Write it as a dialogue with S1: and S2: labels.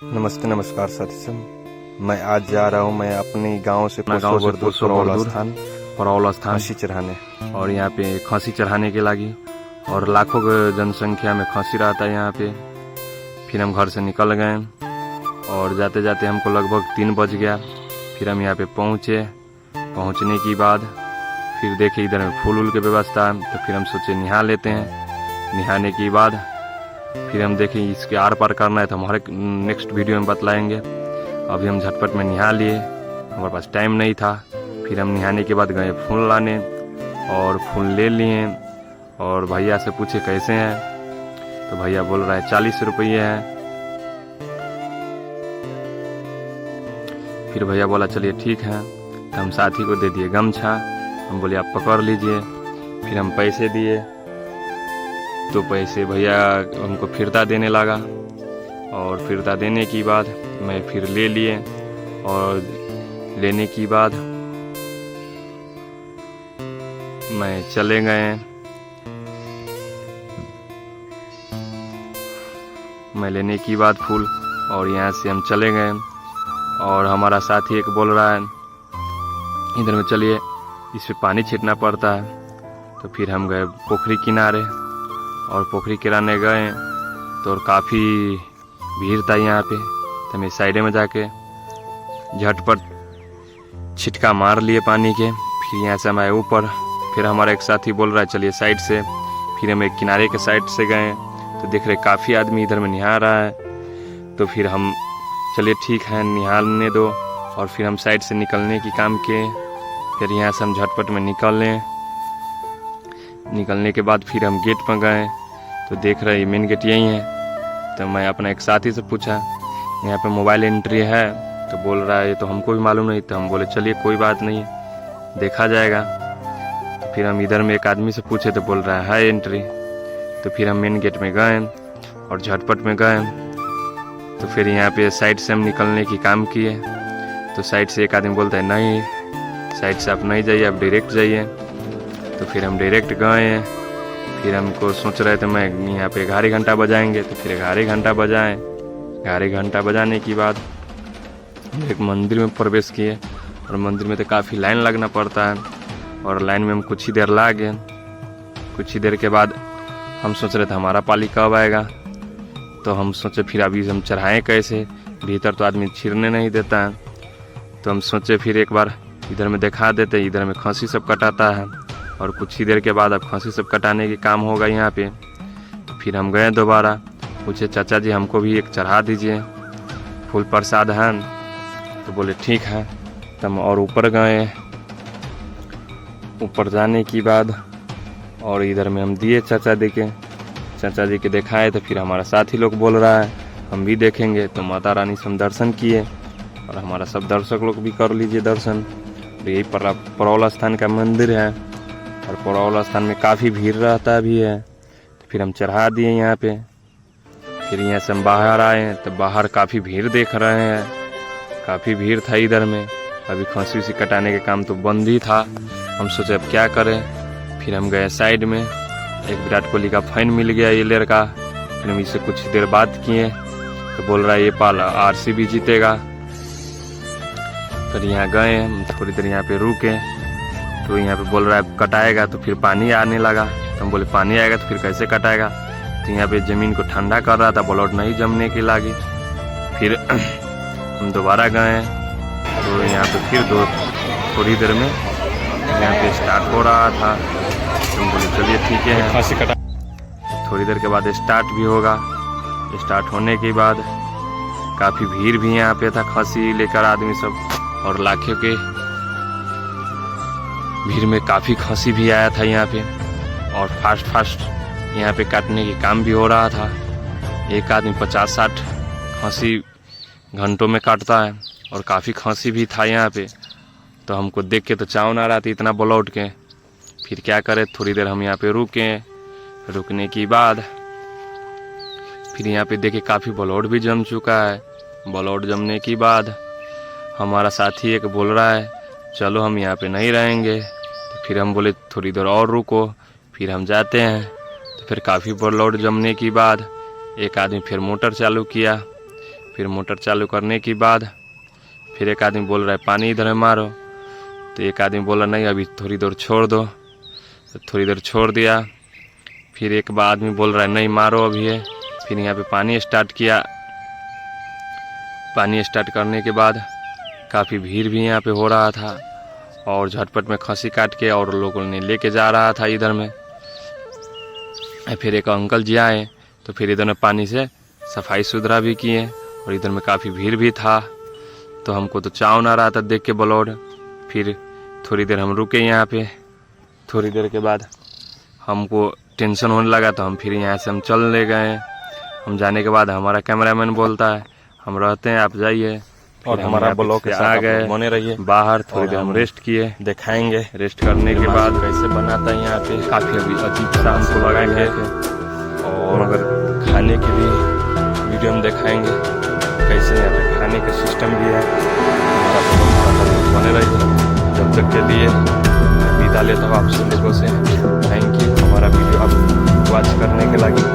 S1: नमस्ते नमस्कार साथी, मैं आज जा रहा हूँ मैं अपने गांव से परौल स्थान खसी चढ़ाने।
S2: और यहाँ पे खसी चढ़ाने के लगी और लाखों की जनसंख्या में खसी रहता है यहाँ पे। फिर हम घर से निकल गए और जाते जाते हमको लगभग 3 बज गया। फिर हम यहाँ पे पहुँचे। पहुँचने के बाद फिर देखे इधर में फूल उल की व्यवस्था है, तो फिर हम सोचे नहा लेते हैं। नहाने के बाद फिर हम देखें इसके आर पार करना है तो हमारे नेक्स्ट वीडियो में बतलाएंगे। अभी हम झटपट में नहा लिए, हमारे पास टाइम नहीं था। फिर हम नहाने के बाद गए फूल लाने और फूल ले लिए और भैया से पूछे कैसे हैं, तो भैया बोल रहा है 40 रुपये है। फिर भैया बोला चलिए ठीक है, तो हम साथी को दे दिए गमछा। हम बोले आप पकड़ लीजिए। फिर हम पैसे दिए तो पैसे भैया हमको फिरता देने लगा और फिरता देने के बाद मैं फिर ले लिए और लेने के बाद मैं चले गए। मैं लेने की बाद फूल और यहाँ से हम चले गए और हमारा साथी एक बोल रहा है इधर में चलिए, इस पे पानी छिड़कना पड़ता है। तो फिर हम गए पोखरी किनारे और पोखरी किनारे गए तो काफ़ी भीड़ था यहाँ पे। तो मैं साइडे में जाके झटपट छिटका मार लिए पानी के। फिर यहाँ से हम आए ऊपर। फिर हमारा एक साथी बोल रहा है चलिए साइड से। फिर हम एक किनारे के साइड से गए तो देख रहे काफ़ी आदमी इधर में नहा रहा है। तो फिर हम चलिए ठीक है नहाने दो, और फिर हम साइड से निकलने की काम किए। फिर यहाँ से हम झटपट में निकलने के बाद फिर हम गेट पर गए तो देख रहे मेन गेट यही है। तो मैं अपना एक साथी से पूछा यहाँ पे मोबाइल एंट्री है, तो बोल रहा है ये तो हमको भी मालूम नहीं। तो हम बोले चलिए कोई बात नहीं देखा जाएगा। तो फिर हम इधर में एक आदमी से पूछे तो बोल रहा है एंट्री। तो फिर हम मेन गेट में गए और झटपट में गए। तो फिर यहाँ पे साइड से हम निकलने की काम किए तो साइड से एक आदमी बोलता है नहीं, साइड से आप नहीं जाइए, आप डायरेक्ट जाइए। तो फिर हम डायरेक्ट गए। फिर हमको सोच रहे थे मैं यहाँ पे 11 घंटा बजाएंगे, तो फिर 11 घंटा बजाएं। 11 घंटा बजाने के बाद एक मंदिर में प्रवेश किए और मंदिर में तो काफ़ी लाइन लगना पड़ता है और लाइन में हम कुछ ही देर लगे। कुछ ही देर के बाद हम सोच रहे थे हमारा पाली कब आएगा। तो हम सोचे फिर अभी हम चढ़ाएँ कैसे, भीतर तो आदमी छिड़ने नहीं देता है। तो हम सोचे फिर एक बार इधर में दिखा देते, इधर में खसी सब कटाता है और कुछ ही देर के बाद अब खसी सब कटाने के काम होगा यहाँ पे। तो फिर हम गए दोबारा, पूछे चाचा जी हमको भी एक चढ़ा दीजिए, फूल प्रसाद है। तो बोले ठीक है। तब और ऊपर गए। ऊपर जाने की बाद और इधर में हम दिए चाचा जी के दिखाए। तो फिर हमारा साथी लोग बोल रहा है हम भी देखेंगे। तो माता रानी से हम दर्शन किए और हमारा सब दर्शक लोग भी कर लीजिए दर्शन। यही परौल स्थान का मंदिर है और परौल स्थान में काफ़ी भीड़ रहता भी है। तो फिर हम चढ़ा दिए यहाँ पे। फिर यहाँ से हम बाहर आए तो बाहर काफ़ी भीड़ देख रहे हैं, काफ़ी भीड़ था इधर में। अभी खसी उसी कटाने के काम तो बंद ही था। हम सोचे अब क्या करें। फिर हम गए साइड में, एक विराट कोहली का फैन मिल गया ये लड़का। फिर हम इससे कुछ देर बात किए तो बोल रहा है ये पाल RCB जीतेगा। फिर यहाँ गए हम थोड़ी देर यहाँ पे रुके तो यहाँ पे बोल रहा है कटाएगा। तो फिर पानी आने लगा। तो हम बोले पानी आएगा तो फिर कैसे कटाएगा। तो यहाँ पे ज़मीन को ठंडा कर रहा था, ब्लड नहीं जमने की लगी। फिर हम दोबारा गए तो यहाँ पे फिर थोड़ी देर में यहाँ पे स्टार्ट हो रहा था। तो हम बोले चलिए ठीक है। थोड़ी देर के बाद स्टार्ट भी होगा। स्टार्ट होने के बाद काफ़ी भीड़ भी यहाँ पे था, खसी लेकर आदमी सब और लाखों के भीड़ में काफ़ी खसी भी आया था यहाँ पे। और फास्ट यहाँ पे काटने की काम भी हो रहा था। एक आदमी 50-60 खसी घंटों में काटता है और काफ़ी खसी भी था यहाँ पे। तो हमको देख के तो चाव ना रहा था इतना ब्लड के। फिर क्या करें, थोड़ी देर हम यहाँ पे रुके। रुकने की बाद फिर यहाँ पे देखे काफ़ी ब्लड भी जम चुका है। ब्लड जमने की बाद हमारा साथी एक बोल रहा है चलो हम यहाँ पे नहीं रहेंगे। तो फिर हम बोले थोड़ी देर और रुको। फिर हम जाते हैं तो फिर काफ़ी ब्लड जमने के बाद एक आदमी फिर मोटर चालू किया। फिर मोटर चालू करने के बाद फिर एक आदमी बोल रहा है पानी इधर है मारो, तो एक आदमी बोला नहीं अभी थोड़ी देर छोड़ दो, तो थोड़ी देर छोड़ दिया। फिर एक आदमी बोल रहा है नहीं मारो अभी है। फिर यहाँ पे पानी स्टार्ट किया। पानी स्टार्ट करने के बाद काफ़ी भीड़ भी यहाँ पे हो रहा था और झटपट में खसी काट के और लोगों ने लेके जा रहा था इधर में। फिर एक अंकल जी आए तो फिर इधर में पानी से सफाई सुथरा भी किए और इधर में काफ़ी भीड़ भी था, तो हमको तो चाव ना रहा था देख के ब्लड। फिर थोड़ी देर हम रुके यहाँ पे। थोड़ी देर के बाद हमको टेंशन होने लगा तो हम फिर यहाँ से हम चल ले गए। हम जाने के बाद हमारा कैमरामैन बोलता है हम रहते हैं आप जाइए,
S1: और हमारा ब्लॉग के
S2: आ गए
S1: बने रहिए
S2: बाहर। थोड़ी देर हम रेस्ट किए,
S1: दिखाएंगे
S2: रेस्ट करने के बाद
S1: कैसे बनाता है यहाँ पे,
S2: काफ़ी अभी अजीब सा हमको लगाएंगे
S1: और अगर खाने की भी वीडियो में दिखाएंगे कैसे यहाँ पे खाने का सिस्टम भी है। हमारा ब्लॉग बने रहिए। जब तक के लिए विदा लेता हूँ आप सभी लोगों से। थैंक यू हमारा वीडियो आप वॉच करने के लिए।